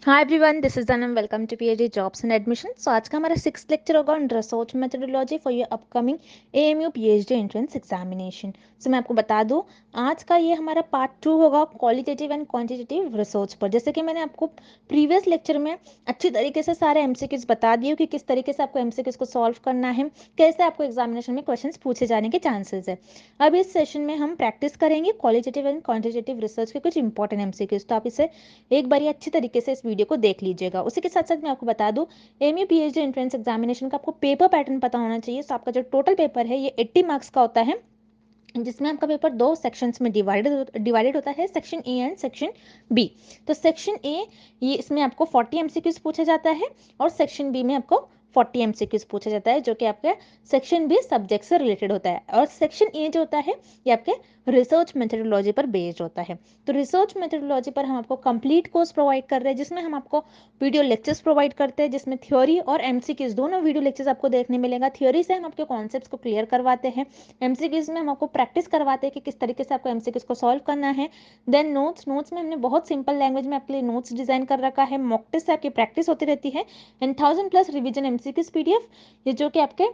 Hi everyone, this is Anam. Welcome to PhD jobs and admission. So आज का हमारा 6th lecture होगा on research methodology for your upcoming AMU PhD entrance examination. So मैं आपको बता दूं, आज का ये हमारा पार्ट 2 होगा क्वालिटेटिव एंड क्वांटिटेटिव रिसर्च पर। जैसे कि मैंने आपको प्रीवियस लेक्चर में अच्छी तरीके से सारे एमसीक्यूज बता दिए कि किस तरीके से आपको एमसीक्यूज को सॉल्व करना है, कैसे आपको एग्जामिनेशन में क्वेश्चन पूछे जाने के चांसेस है। अब इस सेशन में हम प्रैक्टिस करेंगे क्वालिटेटिव एंड क्वांटिटेटिव रिसर्च के कुछ इंपॉर्टेंट एमसीक्यूज। तो आप इसे एक बार अच्छी तरीके से इस वीडियो को देख लीजिएगा। उसी के साथ साथ मैं आपको बता दूं, एमयू पीएचडी एंट्रेंस एग्जामिनेशन का आपको पेपर पैटर्न पता होना चाहिए। तो आपका जो टोटल पेपर है ये 80 मार्क्स का होता है, जिसमें आपका पेपर दो सेक्शंस में डिवाइडेड होता है, section A and section B. तो सेक्शन ए, ये इसमें आपको 40 एमसीक्यूज पूछा जाता है और सेक्शन बी में आपको 40 एमसीक्यूज पूछा जाता है, जो कि आपके सेक्शन बी सब्जेक्ट से रिलेटेड होता है। और सेक्शन ए जो होता है ये आपके रिसर्च मेथोडोलॉजी पर बेस्ड होता है। तो रिसर्च मेथोडोलॉजी पर हम आपको कंप्लीट कोर्स प्रोवाइड कर रहे हैं, जिसमें हम आपको वीडियो लेक्चर्स प्रोवाइड करते हैं, जिसमें थ्योरी और एमसीक्यूज दोनों वीडियो लेक्चर्स आपको देखने मिलेगा। थ्योरी से हम आपके कॉन्सेप्ट्स को क्लियर करवाते हैं, एमसीक्यूज में हम आपको प्रैक्टिस करवाते हैं कि किस तरीके से आपको एमसीक्यूज को सॉल्व करना है। देन नोट्स में हमने बहुत सिंपल लैंग्वेज में आपके लिए नोट्स डिजाइन कर रखा है। मॉक टेस्ट से आपकी प्रैक्टिस होती रहती है एंड 1000+ रिवीजन एमसीक्यूज पीडीएफ, ये जो कि आपके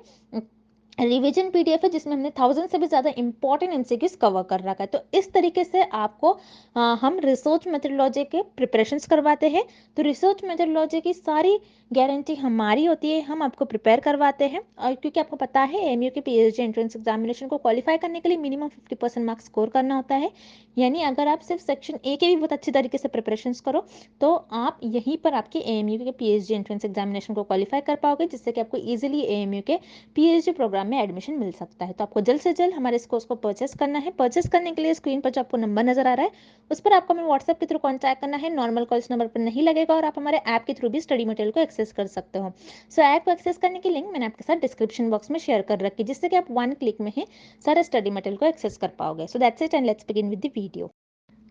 रिवीजन पीडीएफ है, जिसमें हमने 1000 से भी ज़्यादा इंपॉर्टेंट एमसीक्यूज कवर कर रखा है। तो इस तरीके से आपको हम रिसर्च मेथोडोलॉजी के प्रिपरेशंस करवाते हैं। तो रिसर्च मेथोडोलॉजी की सारी गारंटी हमारी होती है, हम आपको प्रिपेयर करवाते हैं। और क्योंकि आपको पता है एमयू के पीएचडी एंट्रेंस एग्जामिनेशन को क्वालिफाई करने के लिए मिनिमम 50% मार्क्स स्कोर करना होता है। यानी अगर आप सिर्फ सेक्शन ए के भी बहुत अच्छी तरीके से प्रिपरेशंस करो तो आप यहीं पर आपके एएमयू के पीएचडी एंट्रेंस एग्जामिनेशन को क्वालिफाई कर पाओगे, जिससे कि आपको इजीली एएमयू के पीएचडी प्रोग्राम में एडमिशन मिल सकता है। तो आपको जल्द से जल्द हमारे इस कोर्स को परचेस करना है। परचेस करने के लिए स्क्रीन पर जो आपको नंबर नजर आ रहा है उस पर आपको हमें व्हाट्सएप के थ्रू कॉन्टैक्ट करना है। नॉर्मल कॉल इस नंबर पर नहीं लगेगा और आप हमारे ऐप के थ्रू भी स्टडी मटेरियल को एक्सेस कर सकते हो। सो ऐप को एक्सेस करने की लिंक मैंने आपके साथ डिस्क्रिप्शन बॉक्स में शेयर कर रखी है, जिससे कि आप 1 क्लिक में ही सारे स्टडी मटेरियल को एक्सेस कर पाओगे। So that's it and let's begin with the video.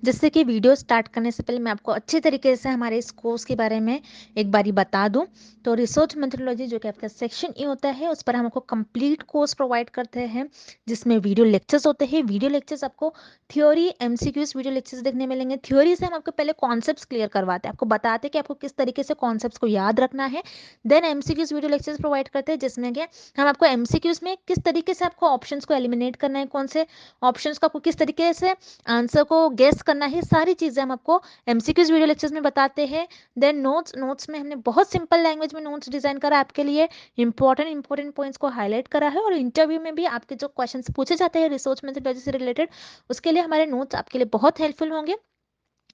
जिससे कि वीडियो स्टार्ट करने से पहले मैं आपको अच्छी तरीके से हमारे इस कोर्स के बारे में एक बारी बता दूं। तो रिसर्च मेथोडोलॉजी जो कि आपका सेक्शन ए होता है, उस पर हम आपको कंप्लीट कोर्स प्रोवाइड करते हैं, जिसमें वीडियो लेक्चर्स होते हैं। वीडियो लेक्चर्स आपको थ्योरी एमसीक्यूज वीडियो लेक्चर्स देखने मिलेंगे। थ्योरी से हम आपको पहले कॉन्सेप्ट्स क्लियर करवाते हैं, आपको बताते हैं कि आपको किस तरीके से कॉन्सेप्ट्स को याद रखना है। Then MCQs video lectures provide करते हैं, जिसमें कि हम आपको एमसीक्यूज में किस तरीके से आपको ऑप्शंस को एलिमिनेट करना है, कौन से ऑप्शंस को आपको किस तरीके से आंसर को गेस करना है, सारी चीजें हम आपको एमसीक्यूज वीडियो लेक्चर्स में बताते हैं। देन नोट्स में हमने बहुत सिंपल लैंग्वेज में नोट्स डिजाइन करा आपके लिए, इंपॉर्टेंट पॉइंट्स को हाईलाइट करा है। और इंटरव्यू में भी आपके जो क्वेश्चंस पूछे जाते हैं रिसर्च मेथोडोलॉजी से रिलेटेड, उसके लिए हमारे नोट्स आपके लिए बहुत हेल्पफुल होंगे।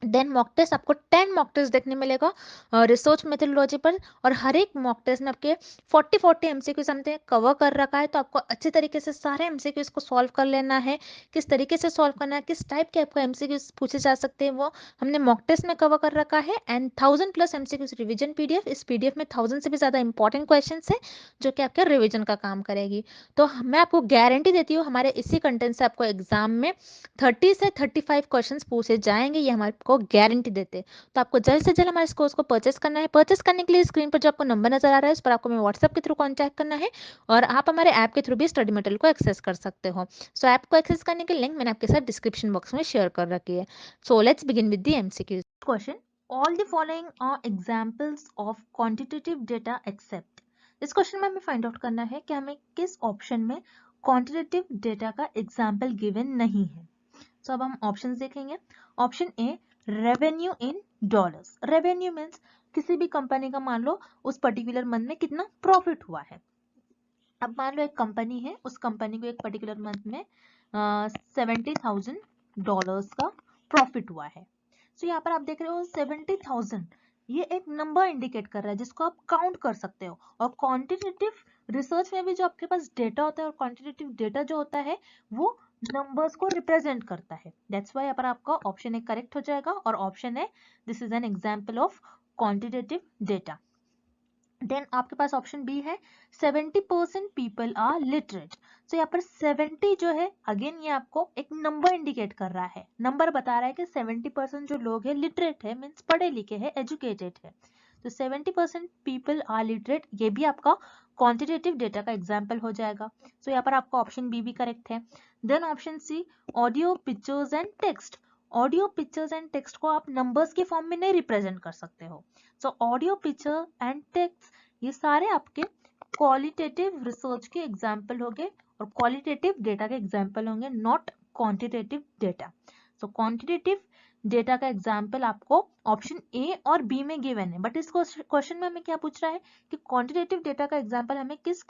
देन मॉक टेस्ट, आपको 10 मॉक टेस्ट देखने मिलेगा रिसर्च मेथोडोलॉजी पर, और हर एक मॉक टेस्ट में आपके 40 एमसीक्यूज हमने कवर कर रखा है। तो आपको अच्छे तरीके से सारे एमसीक्यूज को सॉल्व कर लेना है, किस तरीके से सॉल्व करना है, किस टाइप के आपको एमसीक्यूज पूछे जा सकते हैं, वो हमने मॉक टेस्ट में कवर कर रखा है। एंड 1000+ एमसीक्यूज रिवीजन पीडीएफ, इस पीडीएफ में 1000 से भी ज़्यादा इंपॉर्टेंट क्वेश्चन है, जो कि आपके रिविजन का काम करेगी। तो मैं आपको गारंटी देती हूँ हमारे इसी कंटेंट से आपको एग्जाम में 30 से 35 क्वेश्चंस पूछे जाएंगे, ये हमारे को गारंटी देते हैं। तो आपको जल्द से जल्द हमारे इस कोर्स को परचेस करना है। परचेस करने के लिए स्क्रीन पर जो आपको नंबर नजर आ रहा है उस पर आपको मैं व्हाट्सएप के थ्रू कॉन्टैक्ट करना है, और आप हमारे ऐप के थ्रू भी स्टडी मटेरियल को एक्सेस कर सकते हो। सो ऐप को एक्सेस करने की लिंक मैंने आपके साथ डिस्क्रिप्शन बॉक्स में शेयर कर रखी है। So let's begin with the MCQs question. All the following are examples of quantitative data except. इस क्वेश्चन में हमें फाइंड आउट करना है कि हमें किस ऑप्शन में क्वांटिटेटिव डेटा का एग्जाम्पल गिवन नहीं है। तो अब हम ऑप्शंस देखेंगे। Option A, revenue in dollars. Revenue means किसी भी कंपनी का मान लो उस पर्टिकुलर मंथ में कितना प्रॉफिट हुआ है। अब मान लो एक कंपनी है, उस कंपनी को एक पर्टिकुलर मंथ में $70,000 का प्रॉफिट हुआ है। तो यहाँ पर आप देख रहे हो 70,000, ये एक नंबर इंडिकेट कर रहा है जिसको आप काउंट कर सकते हो। और क्वांटिटेटिव रिसर्च में भी जो आपके पास डेटा होता है, और क्वांटिटेटिव डेटा जो होता है वो नंबर्स को रिप्रेजेंट करता है। दैट्स वाई यहाँ पर आपका ऑप्शन ए करेक्ट हो जाएगा, और ऑप्शन है this is an example of quantitative data. Then आपके पास ऑप्शन बी है 70% पीपल आर लिटरेट। तो यहाँ पर 70 जो है, अगेन ये आपको एक नंबर इंडिकेट कर रहा है, नंबर बता रहा है कि 70% जो लोग हैं लिटरेट है, मीन्स पढ़े लिखे हैं, एजुकेटेड है। तो 70% पीपल आर लिटरेट, ये भी आपका क्वांटिटेटिव डेटा का एग्जाम्पल हो जाएगा। तो यहाँ पर आपका ऑप्शन बी भी करेक्ट है। Then option C, audio pictures and text. Audio pictures and text को आप नंबर्स के फॉर्म में नहीं रिप्रेजेंट कर सकते हो। So audio picture and text ये सारे आपके क्वालिटेटिव रिसर्च के एग्जाम्पल होंगे और क्वालिटेटिव डेटा के एग्जाम्पल होंगे, not quantitative data. So quantitative data का एग्जाम्पल आपको ऑप्शन ए और बी में गिवन है, बट इस क्वेश्चन में हमें क्या पूछ रहा है कि क्वांटिटेटिव डेटा का एग्जाम्पल हमें किस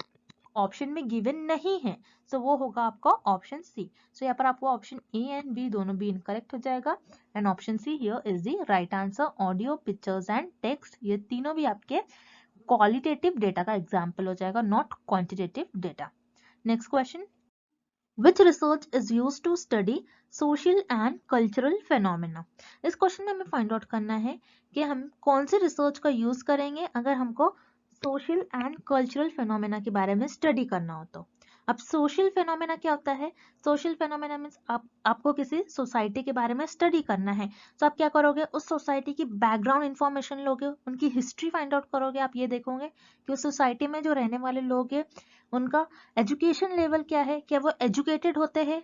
ऑप्शन में गिवन नहीं है। सो वो होगा आपका ऑप्शन सी। सो यहाँ पर आपको ऑप्शन ए एंड बी दोनों भी इनकरेक्ट हो जाएगा and option see here is the right answer. Audio pictures and text ये तीनों भी आपके क्वालिटेटिव डेटा का एग्जाम्पल हो जाएगा, not quantitative data. Next question, Which research is used to study social and cultural phenomena? इस क्वेश्चन में हमें फाइंड आउट करना है कि हम कौन से रिसर्च का यूज करेंगे अगर हमको सोशल एंड कल्चरल फेनोमेना के बारे में स्टडी करना हो तो। अब सोशल फेनोमेना क्या होता है? सोशल फेनोमेना मीन्स आपको किसी सोसाइटी के बारे में स्टडी करना है, तो आप क्या करोगे, उस सोसाइटी की बैकग्राउंड इंफॉर्मेशन लोगे, उनकी हिस्ट्री फाइंड आउट करोगे। आप ये देखोगे कि उस सोसाइटी में जो रहने वाले लोग हैं उनका एजुकेशन लेवल क्या है, क्या वो एजुकेटेड होते हैं।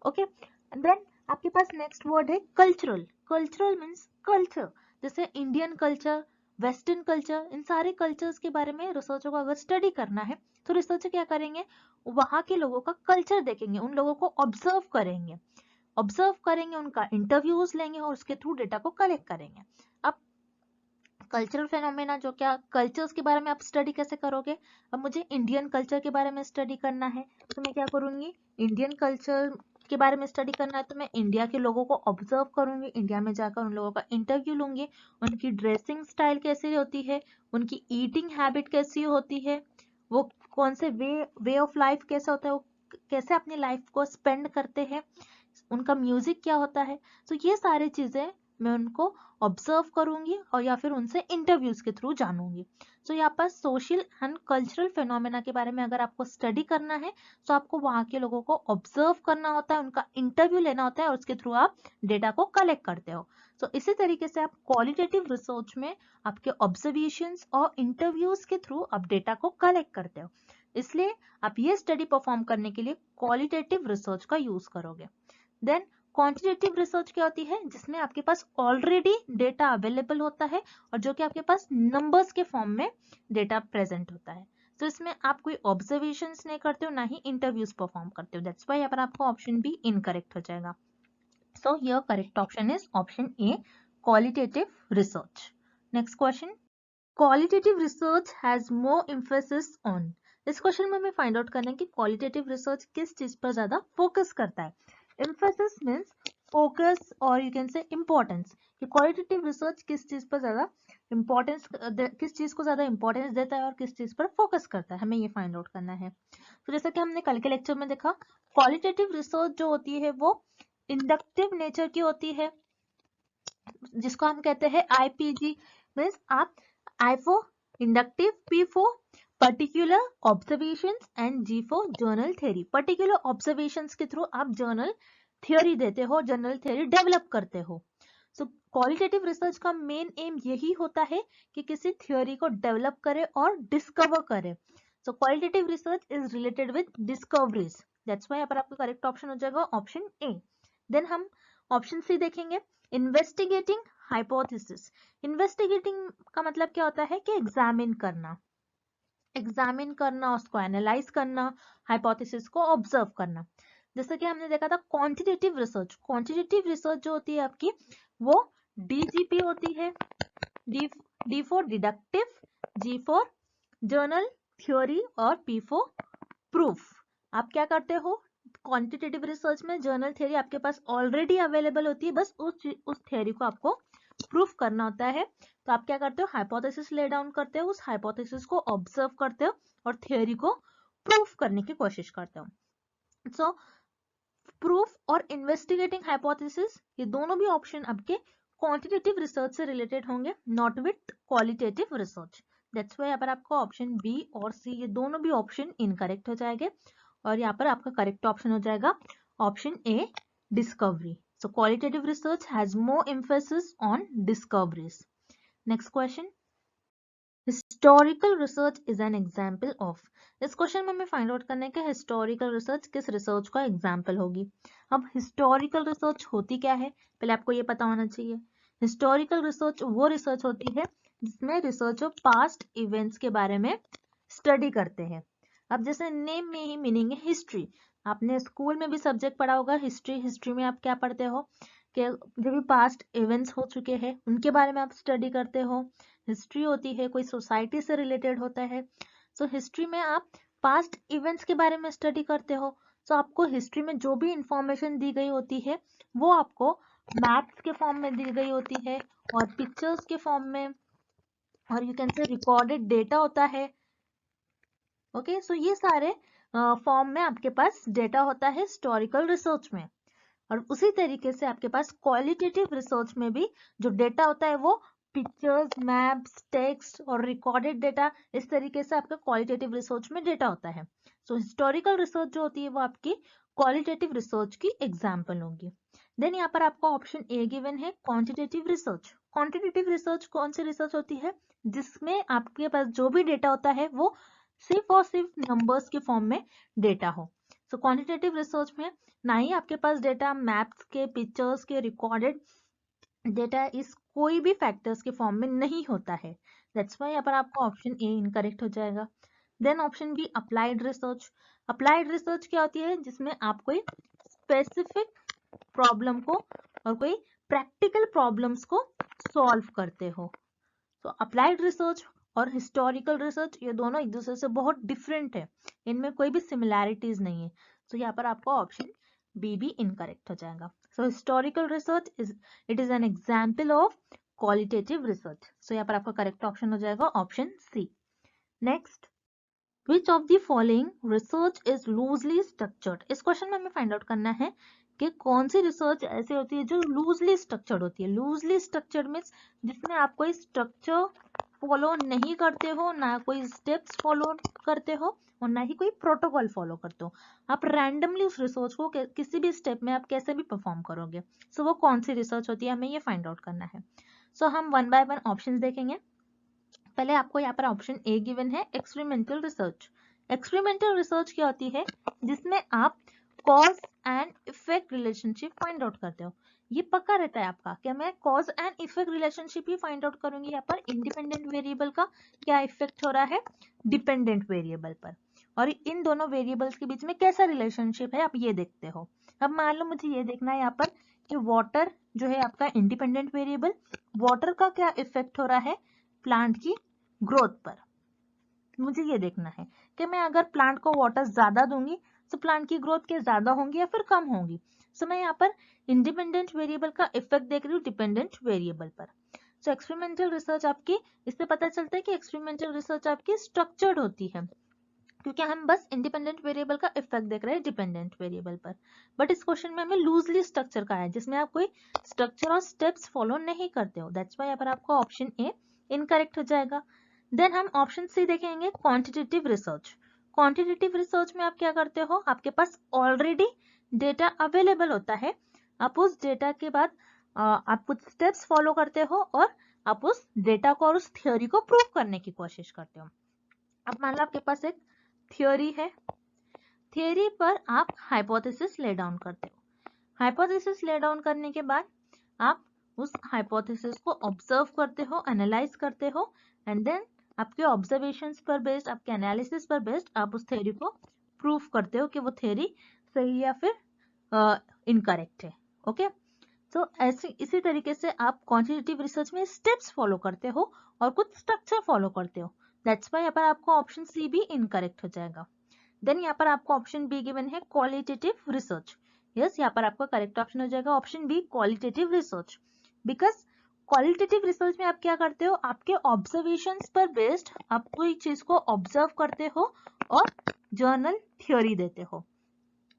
ओके, देन आपके पास नेक्स्ट वर्ड है कल्चरल। कल्चरल मीन्स कल्चर, जैसे इंडियन कल्चर, वेस्टर्न कल्चर, इन सारे कल्चर्स के बारे में रिसर्चर को अगर स्टडी करना है तो रिसर्चर क्या करेंगे, वहां के लोगों का कल्चर देखेंगे, उन लोगों को ऑब्जर्व करेंगे, उनका इंटरव्यूज लेंगे और उसके थ्रू डेटा को कलेक्ट करेंगे। अब कल्चरल फेनोमेना जो क्या कल्चर्स के बारे में आप स्टडी कैसे करोगे, अब मुझे इंडियन कल्चर के बारे में स्टडी करना है तो मैं क्या करूंगी, इंडियन कल्चर के बारे में स्टडी करना है तो मैं इंडिया के लोगों को ऑब्जर्व करूंगी, इंडिया में जाकर उन लोगों का इंटरव्यू लूंगी, उनकी ड्रेसिंग स्टाइल कैसी होती है, उनकी ईटिंग हैबिट कैसी होती है, वो कौन से वे ऑफ लाइफ कैसा होता है, वो कैसे अपनी लाइफ को स्पेंड करते हैं, उनका म्यूजिक क्या होता है। तो ये सारी चीजें मैं उनको ऑब्जर्व करूंगी और या फिर उनसे इंटरव्यूज के थ्रू जानूंगी। तो यहाँ पर सोशल एंड कल्चरल फेनोमेना के बारे में अगर आपको स्टडी करना है तो आपको वहां के लोगों को ऑब्जर्व करना होता है, उनका इंटरव्यू लेना होता है और उसके थ्रू आप डेटा को कलेक्ट करते हो। तो इसी तरीके से आप क्वालिटेटिव रिसर्च में आपके ऑब्जर्वेशंस और इंटरव्यूज के थ्रू आप डेटा को कलेक्ट करते हो, इसलिए आप ये स्टडी परफॉर्म करने के लिए क्वालिटेटिव रिसर्च का यूज करोगे। देन क्वांटिटेटिव रिसर्च क्या होती है, जिसमें आपके पास ऑलरेडी डेटा अवेलेबल होता है और जो कि आपके पास नंबर्स के फॉर्म में डेटा प्रेजेंट होता है। तो इसमें आप कोई ऑब्जर्वेशंस नहीं करते हो, ना ही इंटरव्यूज परफॉर्म करते हो। दैट्स व्हाई यहाँ पर आपका ऑप्शन बी इनकरेक्ट हो जाएगा। So here correct option is option A, qualitative research. Next question, qualitative research has more emphasis on. इस क्वेश्चन में हमें फाइंड आउट करना है कि क्वालिटेटिव रिसर्च किस चीज पर ज्यादा फोकस करता है। एम्फेसिस मींस फोकस और यू कैन से इंपॉर्टेंस, कि क्वालिटेटिव रिसर्च किस चीज पर ज्यादा इंपॉर्टेंस, किस चीज को ज्यादा इंपॉर्टेंस देता है और किस चीज पर फोकस करता है, हमें ये फाइंड आउट करना है। तो जैसा कि हमने कल के लेक्चर में देखा, क्वालिटेटिव रिसर्च जो होती है वो इंडक्टिव नेचर की होती है, जिसको हम कहते हैं आईपीजी, मींस आप I for inductive, P for particular observations and G for general theory. Particular observations के थ्रू आप जर्नल थ्योरी देते हो, जर्नल थ्योरी डेवलप करते हो। सो क्वालिटेटिव रिसर्च का मेन एम यही होता है कि किसी थ्योरी को डेवलप करे और डिस्कवर करे। So qualitative research is related with discoveries, that's why यहाँ पर आपका करेक्ट ऑप्शन हो जाएगा ऑप्शन ए। देन हम ऑप्शन सी देखेंगे, इन्वेस्टिगेटिंग हाइपोथेसिस। इन्वेस्टिगेटिंग का मतलब क्या होता है कि एग्जामिन करना, उसको एनालाइज करना, हाइपोथेसिस को ऑब्जर्व करना। जैसे कि हमने देखा था क्वांटिटेटिव रिसर्च, क्वांटिटेटिव रिसर्च जो होती है आपकी वो डीजीपी होती है, D for deductive, G for general theory और पी फॉर प्रूफ। आप क्या करते हो, क्वांटिटेटिव रिसर्च में जर्नल थ्योरी आपके पास ऑलरेडी अवेलेबल होती है, बस उस थ्योरी को आपको प्रूफ करना होता है। तो आप क्या करते हो, हाइपोथेसिस ले डाउन करते हो, उस हाइपोथेसिस को ऑब्जर्व करते हो और थ्योरी को प्रूफ करने की कोशिश करते हो। सो प्रूफ और इन्वेस्टिगेटिंग हाइपोथेसिस ये दोनों भी ऑप्शन आपके क्वांटिटेटिव रिसर्च से रिलेटेड होंगे, not with qualitative research. That's why यहाँ पर आपको ऑप्शन बी और सी ये दोनों भी ऑप्शन इनकरेक्ट हो जाएंगे और यहाँ पर आपका करेक्ट ऑप्शन हो जाएगा option A, discovery. So qualitative research has more emphasis on discoveries. Next question. Historical research is an example of. इस क्वेश्चन में हमें फाइंड आउट करना है कि हिस्टोरिकल रिसर्च किस रिसर्च का एग्जाम्पल होगी। अब हिस्टोरिकल रिसर्च होती क्या है, पहले आपको ये पता होना चाहिए। हिस्टोरिकल रिसर्च वो रिसर्च होती है जिसमें रिसर्चर पास्ट इवेंट्स के बारे में स्टडी करते हैं। अब जैसे नेम में ही मीनिंग है हिस्ट्री, आपने स्कूल में भी सब्जेक्ट पढ़ा होगा हिस्ट्री। हिस्ट्री में आप क्या पढ़ते हो कि जो भी पास्ट इवेंट्स हो चुके हैं उनके बारे में आप स्टडी करते हो। हिस्ट्री होती है कोई सोसाइटी से रिलेटेड होता है। सो हिस्ट्री में आप पास्ट इवेंट्स के बारे में स्टडी करते हो। सो आपको हिस्ट्री में जो भी इंफॉर्मेशन दी गई होती है वो आपको मैप्स के फॉर्म में दी गई होती है और पिक्चर्स के फॉर्म में, और you can say recorded data होता है। ओके, सो ये सारे फॉर्म में आपके पास डेटा होता है हिस्टोरिकल रिसर्च में। और उसी तरीके से आपके पास क्वालिटेटिव रिसर्च में भी जो डेटा होता है वो पिक्चर्स, मैप्स, टेक्स्ट और रिकॉर्डेड डेटा, इस तरीके से आपका क्वालिटेटिव रिसर्च में डेटा होता है। सो हिस्टोरिकल रिसर्च जो होती है वो आपकी क्वालिटेटिव रिसर्च की एग्जाम्पल होगी। देन यहाँ पर आपको ऑप्शन ए गिवन है क्वांटिटेटिव रिसर्च। क्वांटिटेटिव रिसर्च कौन सी रिसर्च होती है, जिसमें आपके पास जो भी डेटा होता है वो सिर्फ और सिर्फ नंबर्स के फॉर्म में डेटा हो। सो क्वांटिटेटिव रिसर्च में ना ही आपके पास डेटा मैप्स के, पिक्चर्स के, रिकॉर्डेड डेटा इस कोई भी फैक्टर्स के फॉर्म में नहीं होता है। दैट्स व्हाई यहाँ पर आपका ऑप्शन ए इनकरेक्ट हो जाएगा। Then option B applied research. Applied research क्या होती है, जिसमें आप कोई स्पेसिफिक प्रॉब्लम को और कोई प्रैक्टिकल प्रॉब्लम्स को सॉल्व करते हो। तो अप्लाइड रिसर्च और हिस्टोरिकल रिसर्च ये दोनों एक दूसरे से बहुत डिफरेंट है, इनमें कोई भी सिमिलैरिटीज नहीं है। तो यहाँ पर आपका ऑप्शन बी भी इनकरेक्ट हो जाएगा। So historical research it is an example of qualitative research. So यहाँ पर आपका करेक्ट ऑप्शन हो जाएगा option C. Next, which of the following research is loosely structured. इस क्वेश्चन में हमें फाइंड आउट करना है कि कौन सी रिसर्च ऐसी होती है जो लूजली स्ट्रक्चर्ड होती है। लूजली स्ट्रक्चर्ड मीन्स जिसमें आप कोई स्ट्रक्चर फॉलो नहीं करते हो, ना कोई स्टेप्स फॉलो करते हो और ना ही कोई प्रोटोकॉल फॉलो करते हो। आप रैंडमली उस रिसर्च को किसी भी स्टेप में आप कैसे भी परफॉर्म करोगे। सो वो कौन सी रिसर्च होती है, हमें ये फाइंड आउट करना है। सो हम वन बाय वन ऑप्शंस देखेंगे। पहले आपको यहाँ पर ऑप्शन ए गिवन है एक्सपेरिमेंटल रिसर्च। एक्सपेरिमेंटल रिसर्च क्या होती है, जिसमें आप cause and effect relationship find out करते हो। ये पक्का रहता है आपका कि मैं cause and effect relationship he find out करूंगी। यहाँ पर इंडिपेंडेंट वेरिएबल का क्या इफेक्ट हो रहा है डिपेंडेंट वेरिएबल पर, और इन दोनों वेरिएबल्स के बीच में कैसा रिलेशनशिप है आप ये देखते हो। अब मान लो मुझे ये देखना है यहाँ पर कि वाटर जो है आपका इंडिपेंडेंट वेरिएबल, वाटर का क्या इफेक्ट हो रहा है प्लांट की ग्रोथ पर। मुझे ये देखना है कि मैं अगर प्लांट को वाटर ज्यादा दूंगी तो प्लांट की ग्रोथ क्या ज्यादा होंगी या फिर कम होंगी। सो मैं यहाँ पर इंडिपेंडेंट वेरिएबल का इफेक्ट देख रही हूँ डिपेंडेंट वेरिएबल पर। सो एक्सपेरिमेंटल रिसर्च आपकी, इससे पता चलता है कि एक्सपेरिमेंटल रिसर्च आपकी स्ट्रक्चर्ड होती है, क्योंकि हम बस इंडिपेंडेंट वेरिएबल का इफेक्ट देख रहे हैं डिपेंडेंट वेरिएबल पर। बट इस क्वेश्चन में हमें लूजली स्ट्रक्चर का है, जिसमें आप कोई स्ट्रक्चर और स्टेप्स फॉलो नहीं करते हो। दैट्स व्हाई यहाँ पर आपका ऑप्शन ए इनकरेक्ट हो जाएगा। देन हम ऑप्शन सी देखेंगे क्वांटिटेटिव रिसर्च। क्वांटिटेटिव रिसर्च में आप क्या करते हो, आपके पास ऑलरेडी डेटा अवेलेबल होता है, आप उस डेटा के बाद आप कुछ स्टेप्स फॉलो करते हो और आप उस डेटा को और उस थ्योरी को प्रूव करने की कोशिश करते हो। अब मान लो आपके पास एक थ्योरी है, थ्योरी पर आप हाइपोथेसिस ले डाउन करते हो। हाइपोथेसिस ले डाउन करने के बाद आप उस हाइपोथेसिस को ऑब्जर्व करते हो, एनालाइज करते हो, एंड देन आपके ऑब्जर्वेशंस पर बेस्ड, आपके एनालिसिस पर बेस्ड आप उस थ्योरी को प्रूफ करते हो कि वो थ्योरी सही या फिर इनकरेक्ट है। ओके, तो ऐसे इसी तरीके से आप क्वांटिटेटिव रिसर्च में स्टेप्स फॉलो करते हो और कुछ स्ट्रक्चर फॉलो करते हो। दैट्स व्हाई यहाँ पर आपको ऑप्शन सी भी इनकरेक्ट हो जाएगा। देन यहाँ पर आपको ऑप्शन बी गिवन है क्वालिटेटिव रिसर्च। यस, यहाँ पर आपका करेक्ट ऑप्शन हो जाएगा option B qualitative research. Because qualitative research में आप क्या करते हो, आपके ऑब्जर्वेशंस पर बेस्ड आप कोई चीज को ऑब्जर्व करते हो और जर्नल थ्योरी देते हो।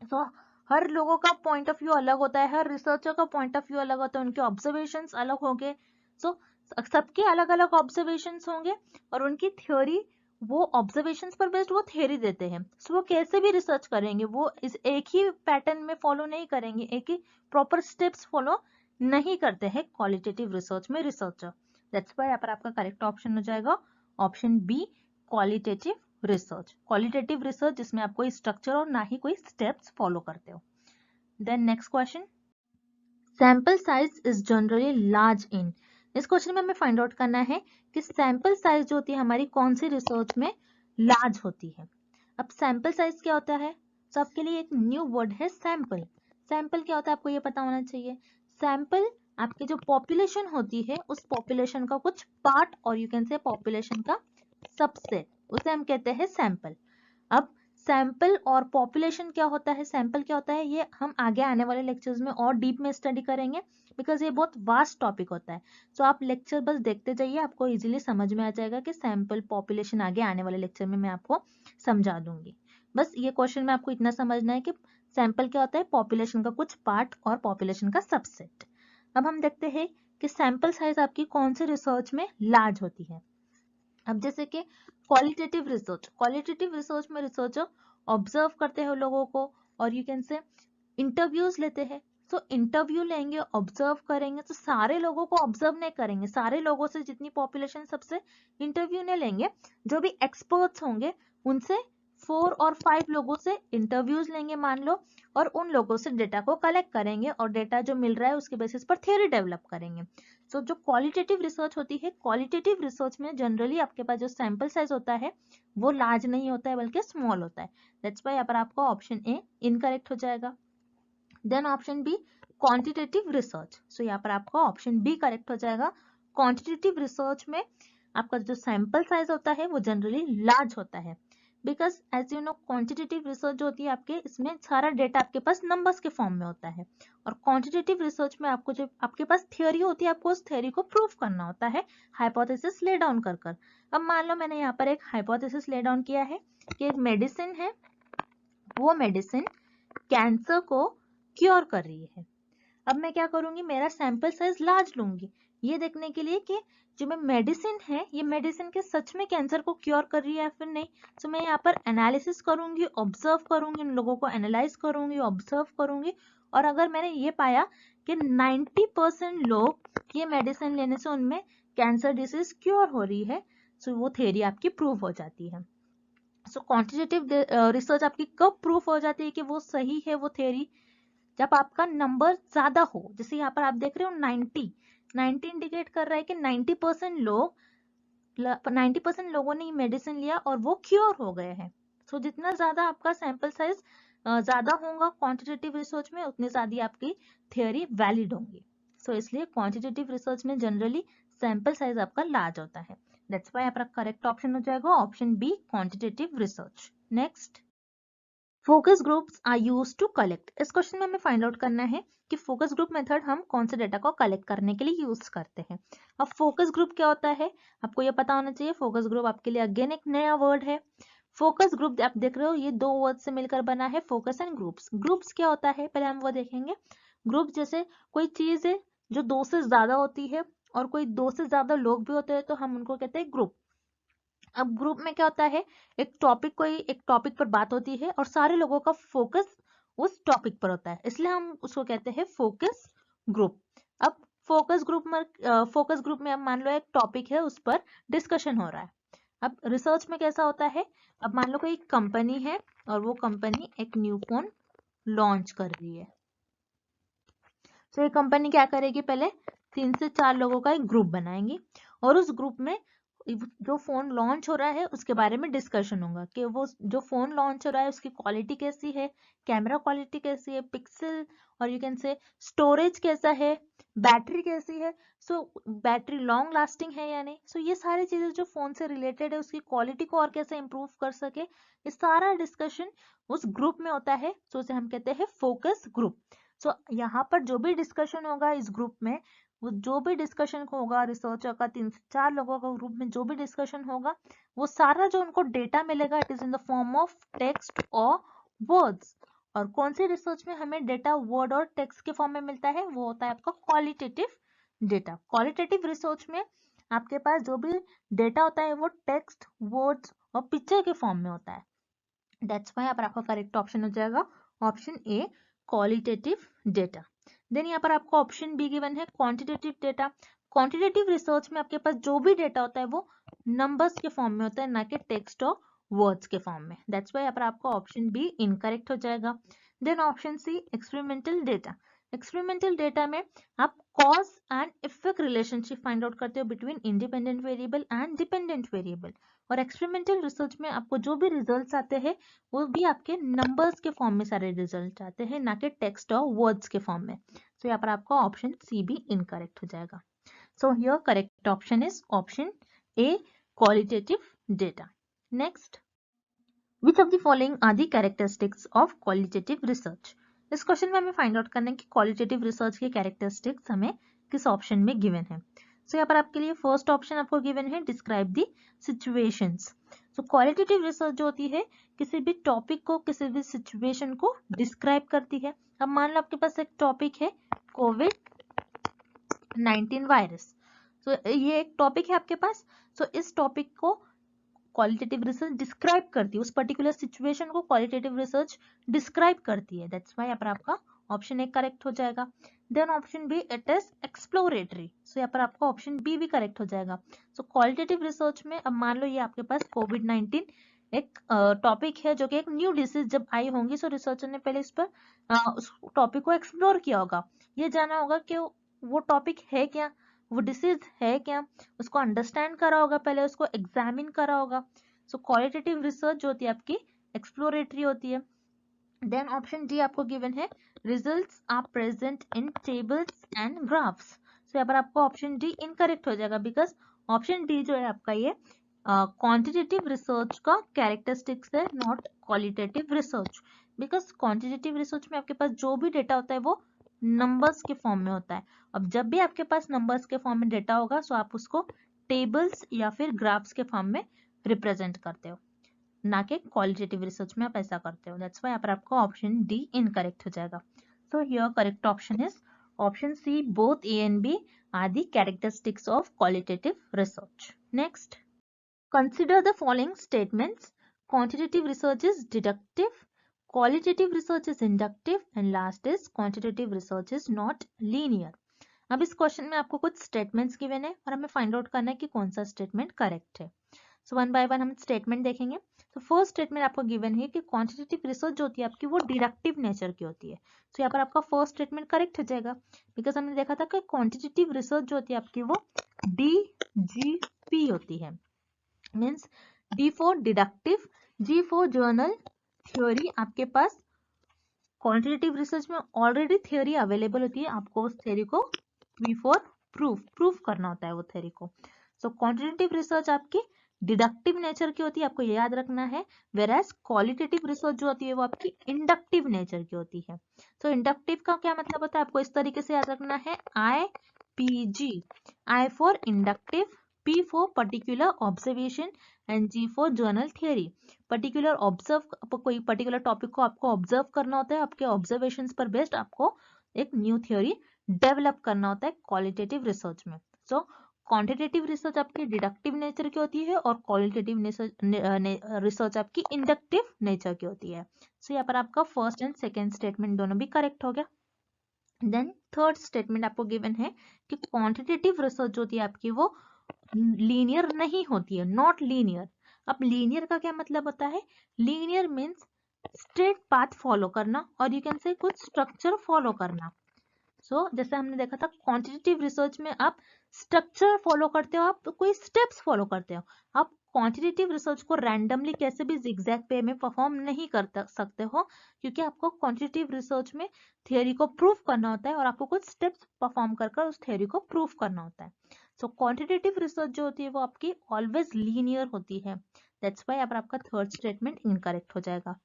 सो हर लोगों का पॉइंट ऑफ व्यू अलग होता है, हर रिसर्चर का पॉइंट ऑफ व्यू अलग होता है, उनके ऑब्जर्वेशंस अलग होंगे। सो सबके अलग अलग ऑब्जर्वेशंस होंगे और उनकी थ्योरी, वो ऑब्जर्वेशंस पर बेस्ड वो थ्योरी देते हैं। सो वो कैसे भी रिसर्च करेंगे, वो इस एक ही पैटर्न में फॉलो नहीं करेंगे, एक ही प्रॉपर स्टेप्स फॉलो नहीं करते हैं क्वालिटेटिव रिसर्च में रिसर्चर। दैट्स व्हाई यहाँ पर आपका करेक्ट ऑप्शन हो जाएगा option B qualitative research. Qualitative research जिसमें आप कोई स्ट्रक्चर और ना ही कोई स्टेप्स फॉलो करते हो। Then next question, sample size is generally large in. इस क्वेश्चन में हमें फाइंड आउट करना है कि सैंपल साइज जो होती है हमारी कौन सी रिसर्च में लार्ज होती है। अब सैंपल साइज क्या होता है, तो आपके लिए एक न्यू वर्ड है सैंपल। सैंपल क्या होता है आपको ये पता होना चाहिए। सैंपल आपकी जो पॉपुलेशन होती है उस पॉपुलेशन का कुछ पार्ट और यू कैन से पॉपुलेशन का सबसेट, उसे हम कहते हैं सैंपल। अब सैंपल और पॉपुलेशन क्या होता है, सैंपल क्या होता है, ये हम आगे आने वाले लेक्चर्स में और डीप में स्टडी करेंगे बिकॉज ये बहुत वास्ट टॉपिक होता है। तो आप लेक्चर बस देखते जाइए, आपको इजीली समझ में आ जाएगा कि सैंपल पॉपुलेशन आगे आने वाले लेक्चर में मैं आपको समझा दूंगी। बस ये क्वेश्चन में आपको इतना समझना है कि सैंपल क्या होता है, पॉपुलेशन का कुछ पार्ट और पॉपुलेशन का सबसेट। अब हम देखते हैं कि सैंपल साइज आपकी कौन से रिसर्च में लार्ज होती है। अब जैसे कि क्वालिटेटिव रिसर्च, क्वालिटेटिव रिसर्च में रिसर्चर ऑब्जर्व करते हैं लोगों को और यू कैन से इंटरव्यूज लेते हैं। तो इंटरव्यू लेंगे, ऑब्जर्व करेंगे, तो सारे लोगों को ऑब्जर्व नहीं करेंगे, सारे लोगों से जितनी पॉपुलेशन सबसे इंटरव्यू नहीं लेंगे, जो भी एक्सपर्ट्स होंगे उनसे 4 और 5 लोगों से इंटरव्यूज लेंगे मान लो, और उन लोगों से डेटा को कलेक्ट करेंगे और डेटा जो मिल रहा है उसके बेसिस पर थ्योरी डेवलप करेंगे। सो जो क्वालिटेटिव रिसर्च होती है, क्वालिटेटिव रिसर्च में जनरली आपके पास जो सैंपल साइज होता है वो लार्ज नहीं होता है बल्कि स्मॉल होता है। दैट्स व्हाई यहाँ पर आपका ऑप्शन ए इनकरेक्ट हो जाएगा। Then option B quantitative research, so यहाँ पर आपका ऑप्शन बी करेक्ट हो जाएगा। क्वांटिटेटिव रिसर्च में आपका जो सैंपल साइज होता है वो जनरली लार्ज होता है because as you know quantitative research जो होती है आपके, इसमें सारा डेटा आपके पास नंबर्स के फॉर्म में होता है, और क्वांटिटेटिव रिसर्च में आपको जो आपके पास थियोरी होती है आपको उस थियोरी को प्रूव करना होता है हाइपोथेसिस ले डाउन कर कर। अब मान लो मैंने यहाँ पर एक हाइपोथेसिस ले डाउन किया है कि एक मेडिसिन है, वो मेडिसिन कैंसर को क्योर कर रही है। अब मैं क्या करूंगी, मेरा सैंपल साइज लार्ज लूंगी ये देखने के लिए कि जो मैं मेडिसिन है ये मेडिसिन के सच में कैंसर को क्योर कर रही है या फिर नहीं। तो मैं यहाँ पर एनालिसिस करूंगी, ऑब्जर्व करूंगी, उन लोगों को एनालाइज करूंगी, ऑब्जर्व करूंगी, और अगर मैंने ये पाया कि 90% लोग ये मेडिसिन लेने से उनमें कैंसर डिसीज क्योर हो रही है, तो वो थ्योरी आपकी प्रूव हो जाती है। सो क्वांटिटेटिव रिसर्च आपकी कब प्रूफ हो जाती है कि वो सही है वो थ्योरी, जब आपका नंबर ज्यादा हो। जैसे यहाँ पर आप देख रहे हो 90 इंडिकेट कर रहा है कि 90% लोगों ने मेडिसिन लिया और वो क्योर हो गए हैं। सो जितना ज्यादा आपका सैंपल साइज ज्यादा होगा क्वांटिटेटिव रिसर्च में, उतनी ज्यादा आपकी थियोरी वैलिड होंगी। सो इसलिए क्वांटिटेटिव रिसर्च में जनरली सैंपल साइज आपका लार्ज होता है। दैट्स व्हाई आपका करेक्ट ऑप्शन हो जाएगा option B quantitative research. Next, focus groups are used to collect. इस क्वेश्चन में हमें फाइंड आउट करना है कि फोकस ग्रुप मेथड हम कौन से डेटा को कलेक्ट करने के लिए यूज करते हैं। अब फोकस ग्रुप क्या होता है आपको ये पता होना चाहिए। फोकस ग्रुप आपके लिए अगेन एक नया वर्ड है। फोकस ग्रुप आप देख रहे हो ये दो वर्ड से मिलकर बना है, फोकस एंड ग्रुप्स। ग्रुप्स क्या होता है पहले हम वो देखेंगे। ग्रुप जैसे कोई चीज है जो 2 से ज्यादा होती है और कोई 2 से ज्यादा लोग भी होते हैं तो हम उनको कहते हैं ग्रुप। अब ग्रुप में क्या होता है, एक टॉपिक पर बात होती है और सारे लोगों का फोकस उस टॉपिक पर होता है, इसलिए हम उसको कहते हैं फोकस ग्रुप। अब फोकस ग्रुप में अब मान लो एक टॉपिक है उस पर डिस्कशन हो रहा है। अब रिसर्च में कैसा होता है, अब मान लो कोई कंपनी है और वो कंपनी एक न्यू फोन लॉन्च कर रही है। तो ये कंपनी क्या करेगी, पहले 3 से 4 लोगों का एक ग्रुप बनाएंगी और उस ग्रुप में जो फोन लॉन्च हो रहा है उसके बारे में डिस्कशन होगा कि वो जो फोन लॉन्च हो रहा है उसकी क्वालिटी कैसी है, कैमरा क्वालिटी कैसी है, पिक्सल और यू कैन से स्टोरेज कैसा है, बैटरी कैसी है, सो बैटरी लॉन्ग लास्टिंग है या नहीं। सो ये सारी चीजें जो फोन से रिलेटेड है उसकी क्वालिटी को और कैसे इंप्रूव कर सके, ये सारा डिस्कशन उस ग्रुप में होता है। सो उसे हम कहते हैं फोकस ग्रुप। सो यहाँ पर जो भी डिस्कशन होगा इस ग्रुप में, वो जो भी डिस्कशन होगा रिसर्चर का 3 से 4 लोगों का ग्रुप में जो भी डिस्कशन होगा वो सारा जो उनको डेटा मिलेगा it is in the form of text और वर्ड्स। और कौन सी रिसर्च में हमें डेटा वर्ड और टेक्स्ट के फॉर्म में मिलता है, वो होता है आपका क्वालिटेटिव डेटा। क्वालिटेटिव रिसर्च में आपके पास जो भी डेटा होता है वो टेक्स्ट, वर्ड्स और पिक्चर के फॉर्म में होता है। दैट्स व्हाई यहाँ पर आपका करेक्ट ऑप्शन हो जाएगा option A qualitative data. Then यहाँ पर आपको ऑप्शन बी गिवन है क्वांटिटेटिव डेटा। क्वांटिटेटिव रिसर्च में आपके पास जो भी डेटा होता है वो नंबर्स के फॉर्म में होता है, ना कि टेक्स्ट और वर्ड्स के फॉर्म में। दैट्स वाई यहाँ पर आपका ऑप्शन बी इनकरेक्ट हो जाएगा। Then option C experimental data. Experimental data में आप cause and effect relationship find out करते हो between independent variable and dependent variable. और एक्सपेरिमेंटल रिसर्च में आपको जो भी रिजल्ट्स आते हैं वो भी आपके नंबर्स के फॉर्म में सारे रिजल्ट आते हैं, ना कि टेक्स्ट और वर्ड्स के फॉर्म में। तो यहाँ पर आपका ऑप्शन सी भी इनकरेक्ट हो जाएगा। So here correct option is option A, qualitative data. Next, which of the following are the characteristics of qualitative research? इस क्वेश्चन में हमें फाइंड आउट करना है कि क्वालिटेटिव रिसर्च के कैरेक्टरिस्टिक्स हमें किस ऑप्शन में गिवन है। सो यहाँ पर आपके लिए फर्स्ट ऑप्शन आपको गिवन है describe the situations. So qualitative research जो होती है किसी भी टॉपिक को, किसी भी सिचुएशन को डिस्क्राइब करती है। अब मान लो आपके पास एक टॉपिक है कोविड-19 वायरस। तो ये एक टॉपिक है आपके पास। सो इस टॉपिक को क्वालिटेटिव रिसर्च डिस्क्राइब करती है, उस पर्टिकुलर सिचुएशन को क्वालिटेटिव रिसर्च डिस्क्राइब करती है। दैट्स व्हाई यहाँ पर आपका ऑप्शन ए करेक्ट हो जाएगा। Then option B it is exploratory. So यहाँ पर आपका ऑप्शन बी भी करेक्ट हो जाएगा। सो क्वालिटेटिव रिसर्च में अब मान लो ये आपके पास कोविड-19 एक टॉपिक है जो कि एक न्यू डिसीज जब आई होंगी, सो रिसर्चर ने पहले इस पर उस टॉपिक को एक्सप्लोर किया होगा, ये जाना होगा कि वो टॉपिक है क्या, वो डिसीज है क्या, उसको अंडरस्टैंड करा होगा, पहले उसको एग्जामिन करा होगा। सो क्वालिटेटिव रिसर्च जो होती है आपकी एक्सप्लोरेटरी होती है। देन ऑप्शन डी आपको गिवन है results are present in tables and graphs. So यहाँ पर आपको ऑप्शन डी इनकरेक्ट हो जाएगा, बिकॉज ऑप्शन डी जो है आपका ये क्वांटिटेटिव रिसर्च का कैरेक्टरिस्टिक्स है, not qualitative research. Because quantitative research में आपके पास जो भी डेटा होता है वो नंबर्स के फॉर्म में होता है। अब जब भी आपके पास नंबर्स के फॉर्म में डेटा होगा सो आप उसको टेबल्स या फिर ग्राफ्स के फॉर्म में रिप्रेजेंट करते हो, ना कि क्वालिटेटिव रिसर्च में आप ऐसा करते हो। दैट्स व्हाई यहाँ पर आपका ऑप्शन डी इनकरेक्ट हो जाएगा। So here correct option is option C, both A and B are the characteristics of qualitative research. Next, consider the following statements. Quantitative research is deductive, qualitative research is inductive, and last is quantitative research is not linear. अब इस question में आपको कुछ statements given है और हमें find out करना है कि कौन सा स्टेटमेंट करेक्ट है। सो वन बाय वन हम स्टेटमेंट देखेंगे। तो फर्स्ट स्टेटमेंट आपको गिवन है कि क्वांटिटेटिव रिसर्च जो होती है आपकी वो डिडक्टिव नेचर की होती है। तो यहाँ पर आपका फर्स्ट स्टेटमेंट करेक्ट हो जाएगा, बिकॉज हमने देखा था कि क्वांटिटेटिव रिसर्च जो होती है आपकी वो DGP होती है, means D for deductive, G for general theory. आपके पास क्वांटिटेटिव रिसर्च में ऑलरेडी थ्योरी अवेलेबल होती है, आपको उस थ्योरी को P फॉर प्रूफ करना होता है वो थ्योरी को। सो क्वांटिटेटिव रिसर्च आपकी डिडक्टिव नेचर की होती है, आपको ये याद रखना है। वेराज क्वालिटेटिव रिसर्च जो होती है वो आपकी इंडक्टिव नेचर की होती है। सो इंडक्टिव का क्या मतलब होता है आपको इस तरीके से याद रखना है, IPG, I for inductive, P for particular observation and G for journal theory. Particular observe, कोई पर्टिकुलर टॉपिक को आपको ऑब्जर्व करना होता है, आपके ऑब्जर्वेशंस पर बेस्ड आपको एक न्यू थ्योरी डेवलप करना होता है क्वालिटेटिव रिसर्च में। सो क्वांटिटेटिव रिसर्च आपकी डिडक्टिव नेचर की होती है और क्वालिटेटिव रिसर्च आपकी इंडक्टिव नेचर की होती है। सो यहाँ पर आपका फर्स्ट एंड सेकेंड स्टेटमेंट दोनों भी करेक्ट हो गया। देन थर्ड स्टेटमेंट आपको गिवन है कि क्वांटिटेटिव रिसर्च जो होती है आपकी वो लीनियर नहीं होती है, नॉट लीनियर। अब लीनियर का क्या मतलब होता है? Linear means straight path follow करना और यू कैन से कुछ स्ट्रक्चर फॉलो करना। सो जैसे हमने देखा था क्वांटिटेटिव रिसर्च में आप स्ट्रक्चर फॉलो करते हो, आप कोई स्टेप्स फॉलो करते हो। आप क्वांटिटेटिव रिसर्च को रैंडमली कैसे भी जिगजैग वे में परफॉर्म नहीं कर सकते हो, क्योंकि आपको क्वांटिटेटिव रिसर्च में थियरी को प्रूफ करना होता है और आपको कुछ स्टेप्स परफॉर्म कर उस थियरी को प्रूफ करना होता है। सो क्वांटिटेटिव रिसर्च जो होती है वो आपकी ऑलवेज लीनियर होती है। दैट्स व्हाई यहाँ पर आपका थर्ड स्टेटमेंट इनकरेक्ट हो जाएगा।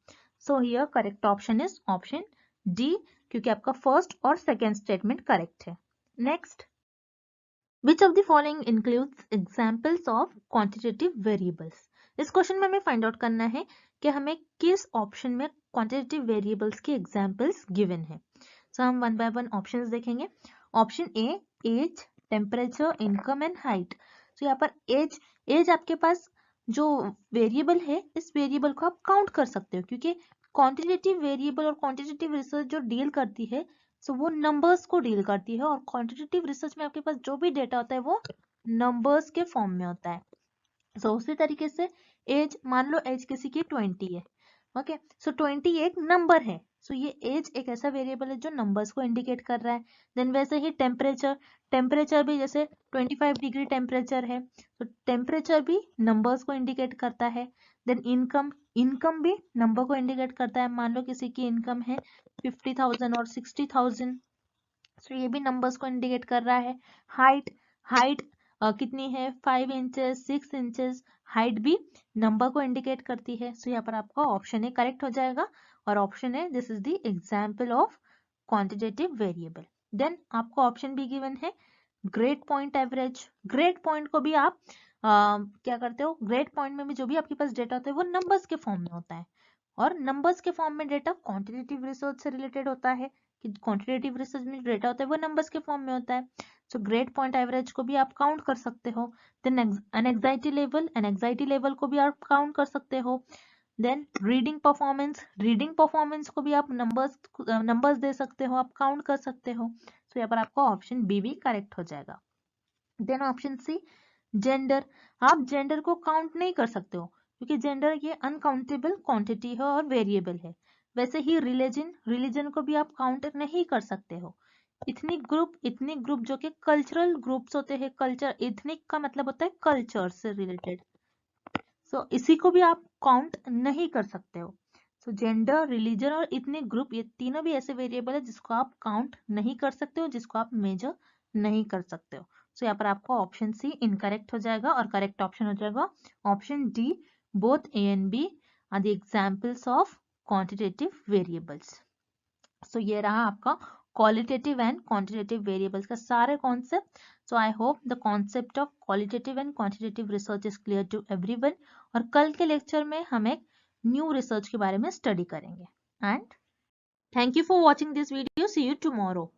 So here correct option is option D, क्योंकि आपका फर्स्ट और सेकेंड स्टेटमेंट करेक्ट है। Next, which of the following includes examples of quantitative variables. इस क्वेश्चन में हमें फाइंड आउट करना है कि हमें किस ऑप्शन में क्वांटिटेटिव वेरिएबल्स के एग्जांपल्स गिवन है। सो हम वन बाय वन ऑप्शंस देखेंगे। Option A, age, temperature, income and height. तो यहाँ पर एज आपके पास जो वेरिएबल है इस वेरिएबल को आप काउंट कर सकते हो, क्योंकि क्वांटिटेटिव वेरिएबल और क्वांटिटेटिव रिसर्च जो डील करती है सो वो नंबर्स को डील करती है, और क्वांटिटेटिव रिसर्च में आपके पास जो भी डेटा होता है वो नंबर्स के फॉर्म में होता है। सो उसी तरीके से एज, मान लो एज किसी की 20 है, ओके, सो 20 एक नंबर है, सो ये एज एक ऐसा वेरिएबल है जो नंबर्स को इंडिकेट कर रहा है। देन वैसे ही टेम्परेचर, टेम्परेचर भी जैसे 25 डिग्री टेम्परेचर है, तो टेम्परेचर भी नंबर्स को इंडिकेट करता है। देन इनकम, इनकम भी नंबर को इंडिकेट करता है, मान लो किसी की इनकम है 50,000 और 60,000, सो ये भी नंबर्स को इंडिकेट कर रहा है। हाइट, हाइट कितनी है, 5 इंचेस, 6 इंचेस, हाइट भी नंबर को इंडिकेट करती है। सो यहाँ पर आपका ऑप्शन ए करेक्ट हो जाएगा, और option A this is the example of quantitative variable. Then आपको ऑप्शन बी गिवन है grade point average. Grade point को भी आप क्या करते हो, ग्रेड पॉइंट में भी जो भी आपके पास डेटा होता है वो नंबर्स के फॉर्म में होता है, और नंबर्स के फॉर्म में डेटा क्वांटिटेटिव रिसर्च से रिलेटेड होता है, कि क्वांटिटेटिव रिसर्च में डेटा होता है वो नंबर्स के फॉर्म में होता है। सो ग्रेड पॉइंट एवरेज को भी आप काउंट कर सकते हो। Then anxiety level, anxiety level को भी आप काउंट कर सकते हो। Then reading performance, reading performance को भी आप नंबर्स दे सकते हो, आप काउंट कर सकते हो। सो यहाँ पर आपका ऑप्शन बी भी करेक्ट हो जाएगा। देन ऑप्शन सी जेंडर, आप जेंडर को काउंट नहीं कर सकते हो, क्योंकि जेंडर ये अनकाउंटेबल क्वांटिटी है और वेरिएबल है। वैसे ही रिलीजन, रिलीजन को भी आप काउंट नहीं कर सकते हो। इथनिक ग्रुप, इथनिक ग्रुप जो कि कल्चरल ग्रुप्स होते हैं, कल्चर, इथनिक का मतलब होता है कल्चर से रिलेटेड, सो इसी को भी आप काउंट नहीं कर सकते हो। सो जेंडर, रिलीजन और इथनिक ग्रुप ये तीनों भी ऐसे वेरिएबल है जिसको आप काउंट नहीं कर सकते हो, जिसको आप मेजर नहीं कर सकते हो। सो यहाँ पर आपको ऑप्शन सी इनकरेक्ट हो जाएगा, और करेक्ट ऑप्शन हो जाएगा option D, both A and B are the examples of quantitative variables. So ये रहा आपका क्वालिटेटिव एंड क्वांटिटेटिव वेरिएबल्स का सारे concept. So I hope the concept of qualitative and quantitative research is clear to everyone, और कल के lecture में हम एक न्यू रिसर्च के बारे में स्टडी करेंगे। And thank you for watching this video, see you tomorrow.